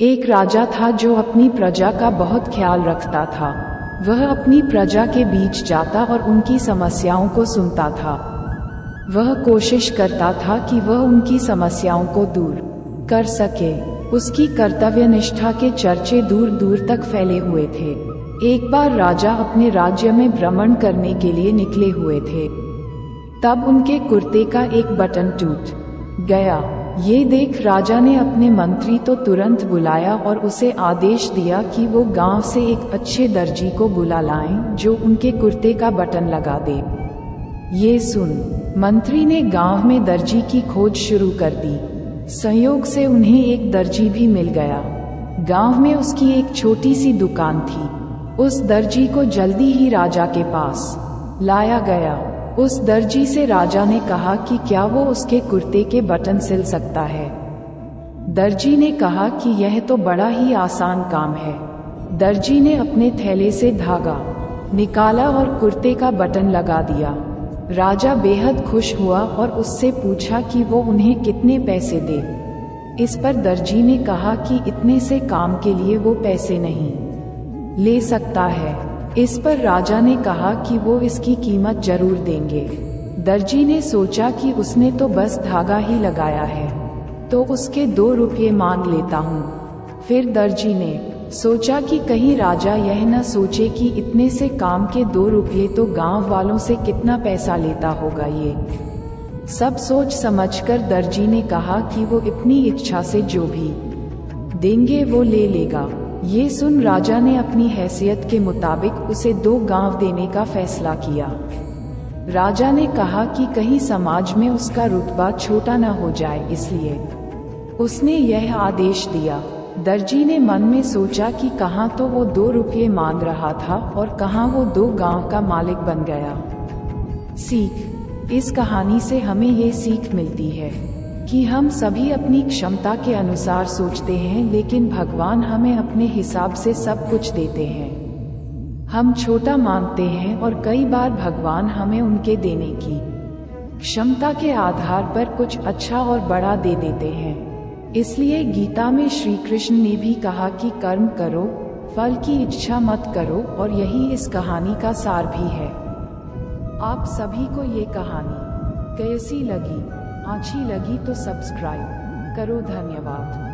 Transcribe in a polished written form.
एक राजा था जो अपनी प्रजा का बहुत ख्याल रखता था। वह अपनी प्रजा के बीच जाता और उनकी समस्याओं को सुनता था। वह कोशिश करता था कि वह उनकी समस्याओं को दूर कर सके। उसकी कर्तव्य निष्ठा के चर्चे दूर दूर तक फैले हुए थे। एक बार राजा अपने राज्य में भ्रमण करने के लिए निकले हुए थे। तब उनके कुर्ते का एक बटन टूट गया। ये देख राजा ने अपने मंत्री तो तुरंत बुलाया और उसे आदेश दिया कि वो गांव से एक अच्छे दर्जी को बुला लाएं जो उनके कुर्ते का बटन लगा दे। ये सुन मंत्री ने गांव में दर्जी की खोज शुरू कर दी। संयोग से उन्हें एक दर्जी भी मिल गया। गांव में उसकी एक छोटी सी दुकान थी। उस दर्जी को जल्दी ही राजा के पास लाया गया। उस दर्जी से राजा ने कहा कि क्या वो उसके कुर्ते के बटन सिल सकता है। दर्जी ने कहा कि यह तो बड़ा ही आसान काम है। दर्जी ने अपने थैले से धागा निकाला और कुर्ते का बटन लगा दिया। राजा बेहद खुश हुआ और उससे पूछा कि वो उन्हें कितने पैसे दे। इस पर दर्जी ने कहा कि इतने से काम के लिए वो पैसे नहीं ले सकता है। इस पर राजा ने कहा कि वो इसकी कीमत जरूर देंगे। दर्जी ने सोचा कि उसने तो बस धागा ही लगाया है, तो उसके 2 रुपये मांग लेता हूँ। फिर दर्जी ने सोचा कि कहीं राजा यह न सोचे कि इतने से काम के 2 रुपये तो गांव वालों से कितना पैसा लेता होगा। ये सब सोच समझकर दर्जी ने कहा कि वो अपनी इच्छा से जो भी देंगे वो ले लेगा। ये सुन राजा ने अपनी हैसियत के मुताबिक उसे 2 गांव देने का फैसला किया। राजा ने कहा कि कहीं समाज में उसका रुतबा छोटा न हो जाए, इसलिए उसने यह आदेश दिया। दर्जी ने मन में सोचा कि कहाँ तो वो 2 रुपये मांग रहा था और कहाँ वो 2 गांव का मालिक बन गया। सीख: इस कहानी से हमें ये सीख मिलती है कि हम सभी अपनी क्षमता के अनुसार सोचते हैं, लेकिन भगवान हमें अपने हिसाब से सब कुछ देते हैं। हम छोटा मांगते हैं और कई बार भगवान हमें उनके देने की क्षमता के आधार पर कुछ अच्छा और बड़ा दे देते हैं। इसलिए गीता में श्री कृष्ण ने भी कहा कि कर्म करो, फल की इच्छा मत करो, और यही इस कहानी का सार भी है। आप सभी को ये कहानी कैसी लगी? अच्छी लगी तो सब्सक्राइब करो। धन्यवाद।